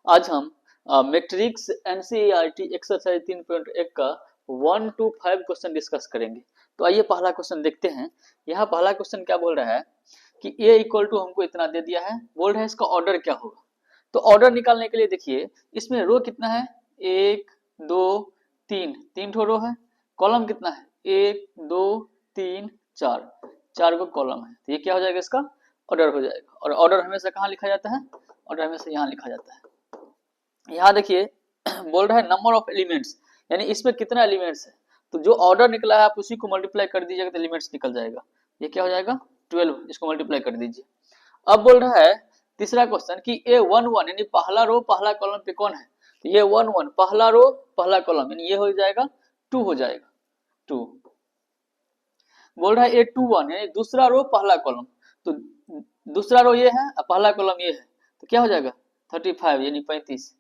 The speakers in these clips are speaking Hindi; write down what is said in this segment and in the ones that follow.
आज हम मैट्रिक्स एनसीईआरटी एक्सरसाइज 3.1 का 1 to 5 क्वेश्चन डिस्कस करेंगे। तो आइए पहला क्वेश्चन देखते हैं। यहाँ पहला क्वेश्चन क्या बोल रहा है कि a इक्वल टू हमको इतना दे दिया है, बोल रहा है इसका ऑर्डर क्या होगा। तो ऑर्डर निकालने के लिए देखिए इसमें रो कितना है, 1 2 3, 3 ठो रो है। कॉलम कितना है, 1 2 3 4, 4 को कॉलम है। तो ये क्या हो जाएगा, इसका ऑर्डर हो जाएगा। और ऑर्डर हमेशा कहाँ लिखा जाता है, ऑर्डर हमेशा यहाँ लिखा जाता है। यहाँ देखिए बोल रहा है नंबर ऑफ एलिमेंट्स, यानी इसमें कितना एलिमेंट्स है। तो जो ऑर्डर निकला है आप उसी को मल्टीप्लाई कर दीजिएगा तो एलिमेंट्स निकल जाएगा। ये क्या हो जाएगा 12, इसको मल्टीप्लाई कर दीजिए। अब बोल रहा है तीसरा क्वेश्चन कि A11 यानी पहला रो पहला कॉलम पे कौन है। तो ये 1 पहला रो पहला कॉलम, यानी ये हो जाएगा 2 हो जाएगा 2। बोल रहा है A21 यानी दूसरा रो पहला कॉलम, तो दूसरा रो ये है और पहला कॉलम ये है, तो क्या हो जाएगा 35 यानी 35।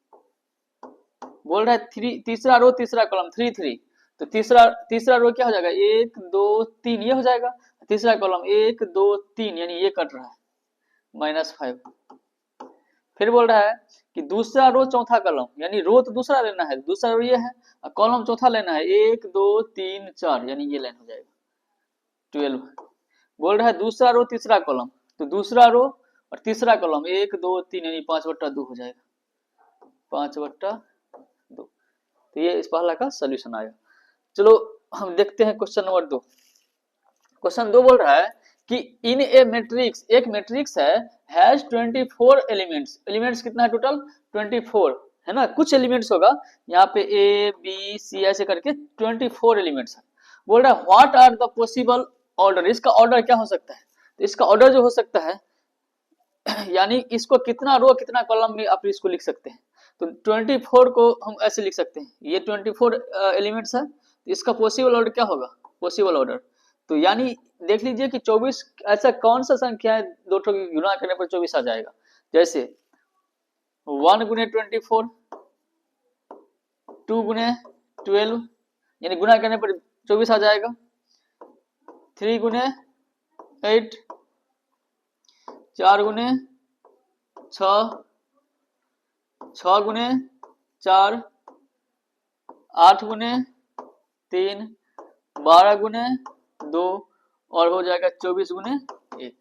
बोल रहा है तीसरा रो तीसरा कॉलम 3 3, तो तीसरा रो क्या हो जाएगा 1 2 3, ये हो जाएगा। तीसरा कॉलम 1 2 3 यानी ये कट रहा है -5। फिर बोल रहा है कि दूसरा रो चौथा कॉलम, यानी रो तो दूसरा लेना है, दूसरा रो ये है और कॉलम चौथा लेना है 1 2 3 4, यानी ये लाइन हो जाएगा 12। बोल रहा है दूसरा रो तीसरा कॉलम, तो दूसरा रो और तीसरा कॉलम 1 2 3 यानी 5/2 हो जाएगा 5/2। तो ये इस पहला का सोल्यूशन आएगा। चलो हम देखते हैं क्वेश्चन नंबर 2। क्वेश्चन 2 बोल रहा है कि इन ए मैट्रिक्स, एक मैट्रिक्स है, हैज 24 एलिमेंट्स। एलिमेंट्स कितना है टोटल 24 है ना, कुछ एलिमेंट्स होगा यहाँ पे ए बी सी ऐसे करके 24 एलिमेंट्स है। बोल रहा है what are the possible order, इसका ऑर्डर क्या हो सकता है। तो इसका ऑर्डर जो हो सकता है यानी इसको कितना रो कितना कॉलम में आप इसको लिख सकते हैं। तो 24 को हम ऐसे लिख सकते हैं, ये 24 एलिमेंट्स है, तो इसका पॉसिबल ऑर्डर क्या होगा, पॉसिबल ऑर्डर। तो यानी देख लीजिए कि 24 ऐसा कौन सा संख्या है दो ठो की गुणा करने पर 24 आ जाएगा। जैसे 1 गुने 24, 2 गुने 12 यानी गुणा करने पर 24 आ जाएगा। 3 गुने 8, 4 गुने 6, 6 गुने 4, 8 गुने 3, 12 गुने 2 और हो जाएगा 24 गुने 1,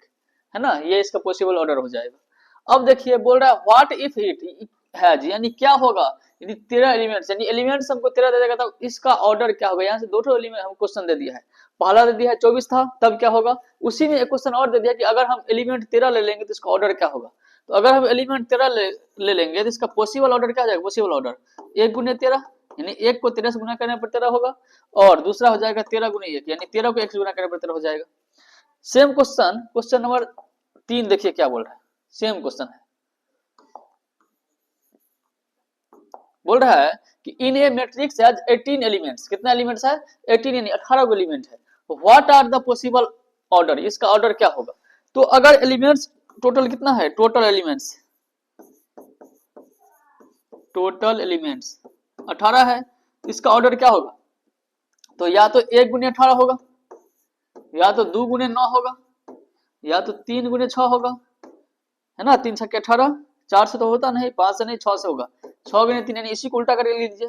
है ना। ये इसका पॉसिबल ऑर्डर हो जाएगा। अब देखिए बोल रहा है व्हाट इफ इट हैज, यानी क्या होगा यदि 13 एलिमेंट्स, यानी एलिमेंट्स हमको 13 दे देगा तब इसका ऑर्डर क्या होगा। यहाँ से दो एलिमेंट हम क्वेश्चन दे दिया है, पहला दे दिया है 24 था, तब क्या होगा। उसी में एक क्वेश्चन और दे दिया कि अगर हम एलिमेंट 13 ले लेंगे तो इसका ऑर्डर क्या होगा। तो अगर हम एलिमेंट 13 ले लेंगे तो इसका पॉसिबल ऑर्डर क्या हो जाएगा, पॉसिबल ऑर्डर 1 गुने 13 यानी 1 को 13 से गुना करने पर 13 होगा, और दूसरा हो जाएगा 13 गुने 1 यानी 13 को 1 से गुना करने पर 13 हो जाएगा। सेम क्वेश्चन, क्वेश्चन नंबर 3 देखिए क्या बोल रहा है। सेम क्वेश्चन है, बोल रहा है कि in a matrix has 18 elements, कितना एलिमेंट्स है 18 यानी 18 को एलिमेंट है। What are the possible order, इसका ऑर्डर क्या होगा। तो अगर एलिमेंट्स टोटल कितना है, टोटल एलिमेंट्स 18 है, तो इसका ऑर्डर क्या होगा। तो या तो 1 गुने 18 होगा, या तो 2 गुने 9 होगा, या तो 3 गुने 6 होगा, है ना। 3 छक्के 18, 4 से तो होता नहीं, 5 से नहीं 6 से होगा। 6 गुने 3 यानी इसी को उल्टा करके लिख लीजिए,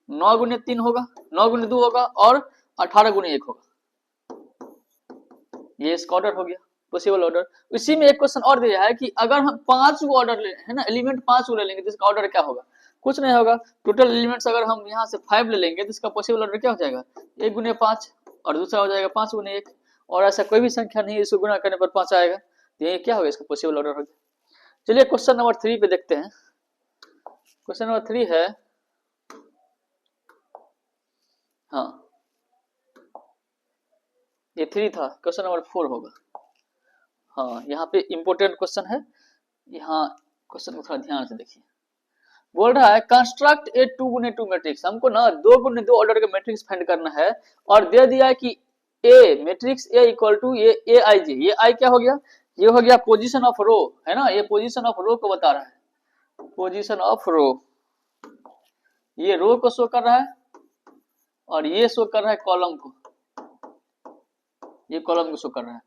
9 गुने 3 होगा, 9 गुने 2 होगा और 18 गुने 1 होगा। ये इसका ऑर्डर हो गया, पॉसिबल ऑर्डर। इसी में एक क्वेश्चन और दिया है कि अगर हम 5 को ऑर्डर ले, है ना, एलिमेंट 5 को ले लेंगे तो इसका ऑर्डर क्या होगा। कुछ नहीं होगा, टोटल एलिमेंट्स अगर हम यहाँ से 5 ले लेंगे तो इसका पॉसिबल ऑर्डर क्या हो जाएगा 1 गुने 5 और दूसरा हो जाएगा 5 गुने 1, और ऐसा कोई भी संख्या नहीं है इसको गुणा करने पर 5 आएगा। तो ये क्या होगा, इसका पॉसिबल ऑर्डर हो गया। चलिए क्वेश्चन नंबर 3 पे देखते हैं। क्वेश्चन नंबर 3 है, हाँ ये 3 था, क्वेश्चन नंबर 4 होगा। हाँ यहाँ पे इंपोर्टेंट क्वेश्चन है, यहाँ क्वेश्चन को थोड़ा ध्यान से देखिए। बोल रहा है कंस्ट्रक्ट ए 2 गुने 2 मैट्रिक्स, हमको ना 2 गुने 2 ऑर्डर का मैट्रिक्स फाइंड करना है, और दे दिया है कि ए मैट्रिक्स ए इक्वल टू ये ए आई जे, ये आई क्या हो गया, ये हो गया पोजीशन ऑफ रो, है ना, ये पोजीशन ऑफ रो को बता रहा है, पोजीशन ऑफ रो, ये रो को शो कर रहा है और ये शो कर रहा है कॉलम को, ये कॉलम को शो कर रहा है।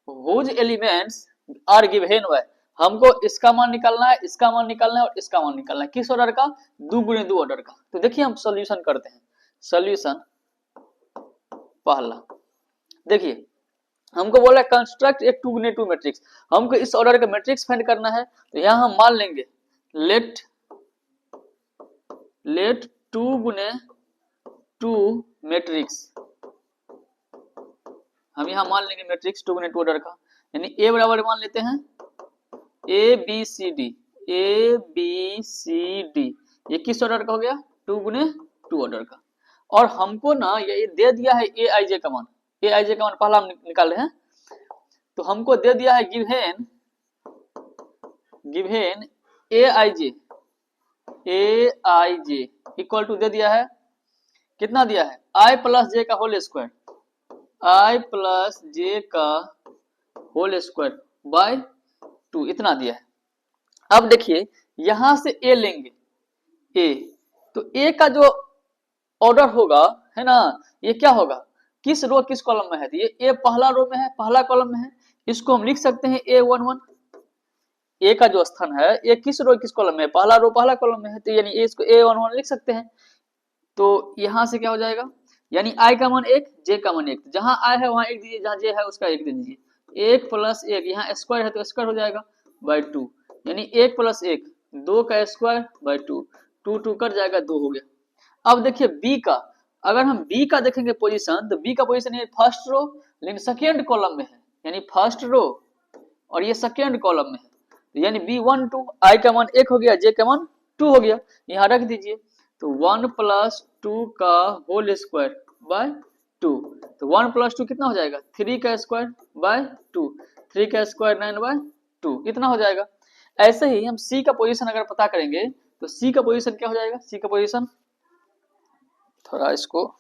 Whose elements are given by, हमको इसका मान निकालना है, इसका मान निकालना है और इसका मान निकालना है। किस ऑर्डर का? 2 गुणे 2 ऑर्डर का। तो देखिए हम सॉल्यूशन करते हैं। सॉल्यूशन पहला, देखिए हमको बोला है कंस्ट्रक्ट ए 2 गुणे 2 मैट्रिक्स। हमको इस ऑर्डर का मैट्रिक्स फाइंड करना है। तो यहां हम मान लेंगे लेट 2 गुणे 2 मैट्रिक्स। हम यहां मान लेंगे मैट्रिक्स 2 गुणे 2 ऑर्डर का, यानी ए बराबर मान लेते हैं a b c d. A b c d ये किस ऑर्डर का हो गया? 2 गुणे 2 ऑर्डर का। और हमको ना ये दे दिया है ए आई जे का मान। ए आई जे का मान पहला हम निकाल रहे हैं। तो हमको दे दिया है given A I J equal to दे दिया है, कितना दिया है? आई प्लस जे का whole square, I plus J का होल स्क्वायर बाय 2 इतना दिया है। अब देखिए यहां से ए लेंगे, ए तो ए का जो ऑर्डर होगा है ना, ये क्या होगा? किस रो किस कॉलम में है? तो ये ए पहला रो में है, पहला कॉलम में है। इसको हम लिख सकते हैं A11। ए का जो स्थान है ये किस रो किस कॉलम में है? पहला रो पहला कॉलम में है, तो यानी इसको A11 लिख सकते हैं। तो यहां से क्या हो जाएगा? यानी आई का मान 1, जे का मान 1। जहां आई है वहां 1 दीजिए, जहां जे है उसका 1 दे दीजिए। 1 प्लस 1 यहाँ स्क्वायर है तो स्क्वायर हो जाएगा बाय 2, यानी 1 प्लस 1 2 का स्क्वायर बाय 2, 2 2 कट जाएगा, 2 हो गया। अब देखिए बी का, अगर हम बी का देखेंगे पोजीशन, तो बी का पोजीशन ये फर्स्ट रो लेकिन सेकेंड कॉलम में है, यानी फर्स्ट रो और ये सेकेंड कॉलम में है। तो यानी B1 2 आई का मान 1 हो गया, जे का मान 2 हो गया, यहाँ रख दीजिए। तो 1 प्लस 2 का होल स्क्वायर बाय 2, तो 1 प्लस 2 कितना हो जाएगा? 3 का स्क्वायर बाय 2, 3 का स्क्वायर 9 बाय 2 इतना हो जाएगा। ऐसे ही हम सी का पोजीशन अगर पता करेंगे तो सी का पोजीशन क्या हो जाएगा? सी का पोजीशन, थोड़ा इसको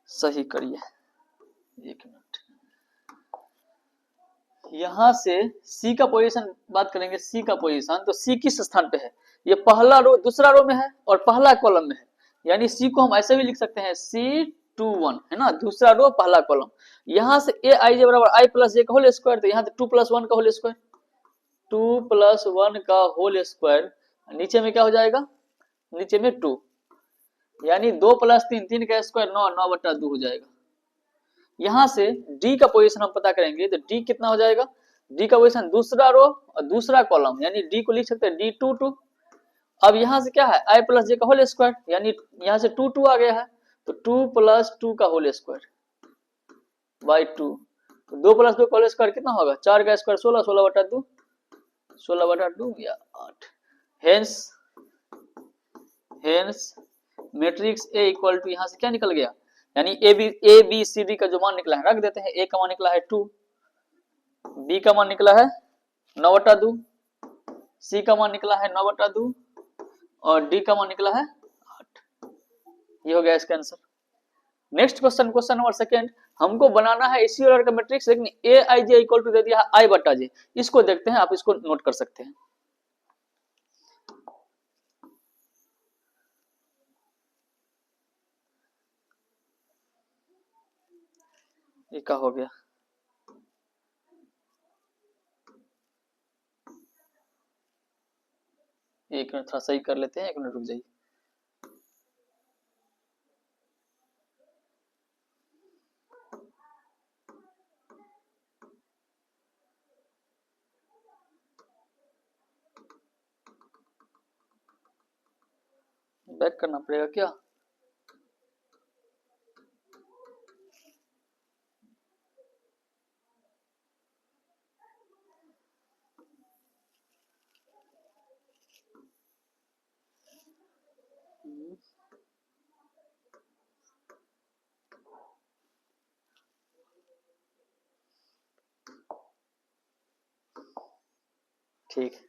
सही करिए 1 मिनट। यहां से सी का पोजीशन बात करेंगे, सी का पोजीशन तो सी किस स्थान पे है? ये पहला रो दूसरा रो में है और पहला कॉलम में है, यानी सी को हम ऐसे भी लिख सकते हैं C21 है ना, दूसरा रो पहला कॉलम। यहां से ए आई जे बराबर आई प्लस जे का होल स्क्वायर, तो यहाँ से 2 प्लस 1 का होल स्क्वायर, 2 प्लस 1 का होल स्क्वायर, नीचे में क्या हो जाएगा? नीचे में 2, यानी 2 प्लस 3 3 का स्क्वायर 9, 9 बटा 2 हो जाएगा। यहां से डी का पोजीशन हम पता करेंगे तो डी कितना हो जाएगा? डी का पोजीशन दूसरा रो और दूसरा कॉलम, यानी डी को लिख सकते हैं D22। अब यहां से क्या है? आई प्लस जे का होल स्क्वायर, यानी यहां से 2 2 आ गया है, तो 2 प्लस 2 का होल स्क्वायर बाय 2, तो 2 प्लस 2 का होल स्क्वायर कितना होगा? 4 का स्क्वायर 16, 16 बटा 2, 16 बटा 2 या 8। Hence matrix A equal to, यहां से क्या निकल गया? यानी ए बी सी डी का जो मान निकला है रख देते हैं। ए का मान निकला है 2, बी का मान निकला है 9 बटा 2, सी का मान निकला है 9 बटा 2 और डी का मान निकला है 8। ये हो गया इसका answer. Next question, question number second, हमको बनाना है इसी ऑर्डर का मैट्रिक्स, लेकिन ए आई जे इक्वल टू दे दिया है आई बटा जे। इसको देखते हैं, आप इसको नोट कर सकते हैं। ये क्या हो गया? एक मिनट थोड़ा सही कर लेते हैं, 1 मिनट रुक जाइए। बैक करना पड़ेगा क्या? ठीक है,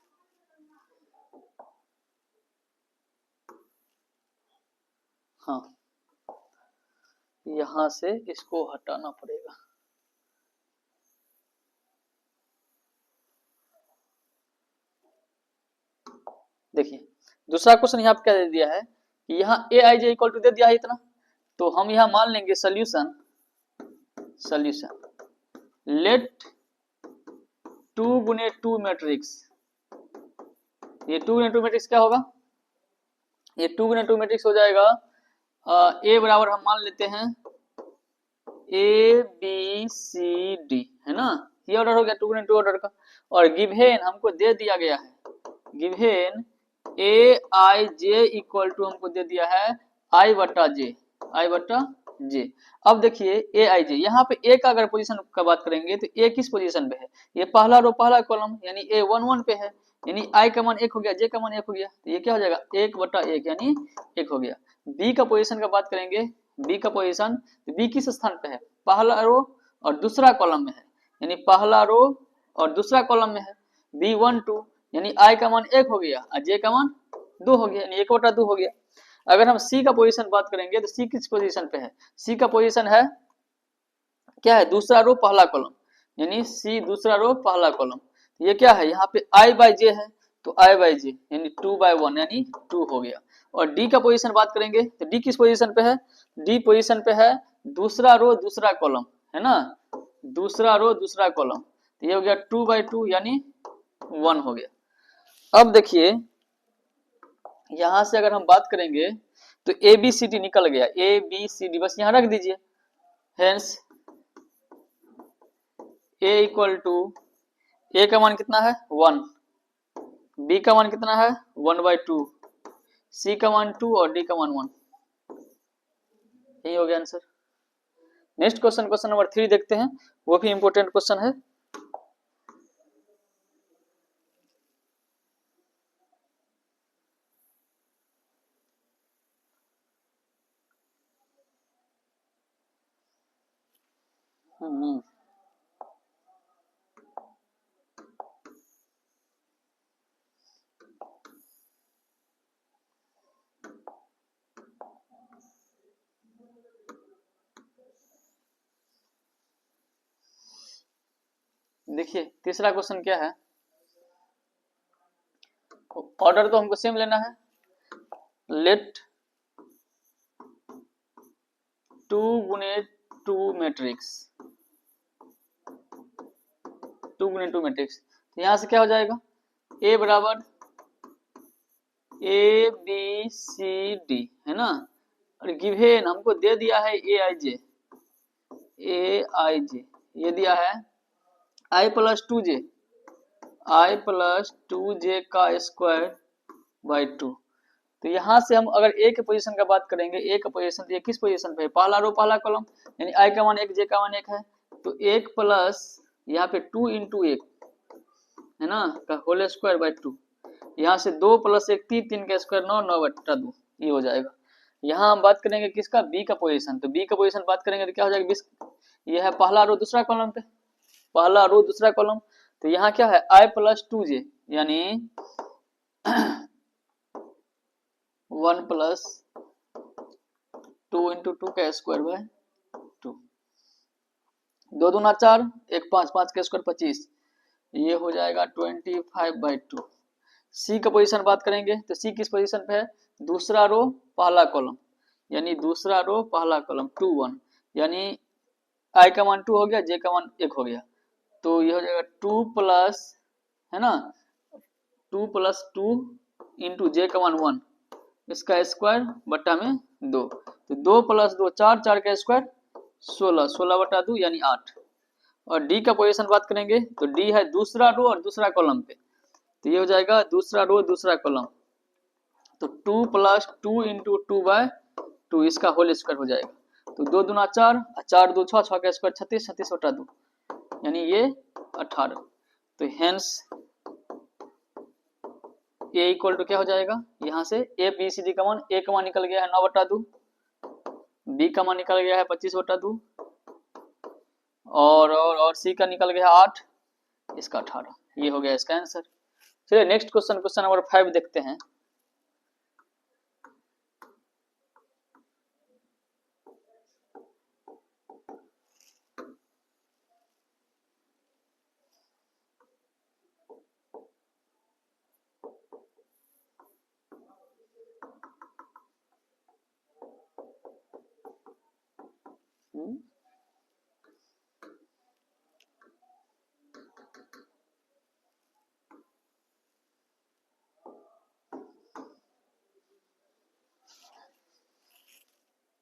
हाँ यहां से इसको हटाना पड़ेगा। देखिए दूसरा क्वेश्चन यहाँ पे क्या दे दिया है कि यहाँ ए आई जे इक्वल टू दे दिया है इतना, तो हम यहाँ मान लेंगे सोल्यूशन लेट 2 गुने 2 मैट्रिक्स ये 2 गुना 2 मैट्रिक्स क्या होगा, ये 2 गुना 2 मैट्रिक्स हो जाएगा ए बराबर हम मान लेते हैं ए बी सी डी, है ना, ये ऑर्डर हो गया 2 गुना 2 ऑर्डर का। और गिवेन हमको दे दिया गया है, given a I J equal to हमको दे दिया है आई बटा जे, आई बटा जे। अब देखिए ए आई जे, यहाँ पे ए का अगर पोजीशन का बात करेंगे तो ए किस पोजीशन पे है, ये पहला रो पहला कॉलम यानी ए 1 1 पे है, यानी आई का मान 1 हो गया, जे का मान 1 हो गया, तो ये क्या हो जाएगा 1 बटा 1 यानी 1 हो गया। बी का पोजीशन का बात करेंगे, बी का पोजीशन, तो बी किस स्थान पे है, पहला रो और दूसरा कॉलम में है, यानी पहला रो और दूसरा कॉलम में है, बी 1 2 यानी आई का मान 1 हो गया और जे का मान 2 हो गया, यानी 1 बटा 2 हो गया। अगर हम सी का पोजीशन बात करेंगे तो सी किस पोजीशन पे है, सी का पोजीशन है क्या है, दूसरा रो पहला कॉलम, यानी सी दूसरा रो पहला कॉलम, ये क्या है यहाँ पे आई बाई जे है, तो आई बाई जे यानी 2/1 यानी 2 हो गया। और डी का पोजीशन बात करेंगे तो डी किस पोजीशन पे है, डी पोजीशन पे है दूसरा रो दूसरा कॉलम, है ना, दूसरा रो दूसरा कॉलम, तो ये हो गया 2/2 यानी 1 हो गया। अब देखिए यहां से अगर हम बात करेंगे तो ए बी सी डी निकल गया, ए बी सी डी बस यहां रख दीजिए, हेंस ए इक्वल टू, ए का मान कितना है 1, बी का मान कितना है 1/2, सी का मान 2 और डी का मान 1, यही हो गया answer. Next question, question number 3 देखते हैं, वो भी इंपॉर्टेंट क्वेश्चन है। देखिए तीसरा क्वेश्चन क्या है, ऑर्डर तो हमको सेम लेना है, लेट 2 गुने 2 मैट्रिक्स, 2 गुने 2 मैट्रिक्स, तो यहां से क्या हो जाएगा ए बराबर ए बी सी डी, है ना, और गिवेन हमको दे दिया है ए आई जे, ए आई जे ये दिया है I plus 2 J, I plus 2 जे का स्क्वायर बाई 2। तो यहाँ से हम अगर ए के पोजीशन का बात करेंगे, ए का पोजीशन, तो ये किस पोजीशन पे है, पहला रो पहला कॉलम, यानी आई का मान 1 जे का मान 1 है, तो 1 प्लस यहाँ पे 2 इंटू 1 है ना का होल स्क्वायर बाई 2, यहाँ से 2 प्लस 1 3, 3 का स्क्वायर 9, 9 बटा 2 ये हो जाएगा। यहाँ हम बात करेंगे किसका, बी का पोजीशन, तो बी का पोजीशन बात करेंगे तो क्या हो जाएगा, ये है पहला रो दूसरा कॉलम पे, पहला रो दूसरा कॉलम, तो यहाँ क्या है आई प्लस 2 जे यानी 1 प्लस 2 इंटू 2 का स्क्वायर बाय 2, 2 दूना 4, 1 5, 5 का स्क्वायर 25, ये हो जाएगा 25/2। सी का पोजीशन बात करेंगे तो सी किस पोजीशन पे है, दूसरा रो पहला कॉलम, यानी दूसरा रो पहला कॉलम 2 1, यानी आई का मान 2 हो गया, जे का मान 1 हो गया, तो ये हो जाएगा 2 प्लस, है ना, 2 प्लस 2 इंटू जे का मान 1 इसका स्क्वायर बट्टा में 2, तो 2 प्लस 2 4, 4 का स्क्वायर 16, 16 बटा 2 यानी 8। और डी का पोजीशन बात करेंगे तो डी है दूसरा रो और दूसरा कॉलम पे, तो ये हो जाएगा दूसरा रो दूसरा कॉलम, तो 2 प्लस 2 इंटू 2/2 इसका होल स्क्वायर हो जाएगा, तो 2 दूना 4, 4 2 6, 6 का स्क्वायर 36, 36 बटा 2 यानी ये 18। तो हेंस ए इक्वल टू क्या हो जाएगा, यहाँ से ए बी सी डी का मान, ए का मान निकल गया है 9 बटा 2, बी का मान निकल गया है 25 बटा 2 और सी का निकल गया 8, इसका 18, ये हो गया इसका आंसर। चलिए नेक्स्ट क्वेश्चन, क्वेश्चन नंबर 5 देखते हैं।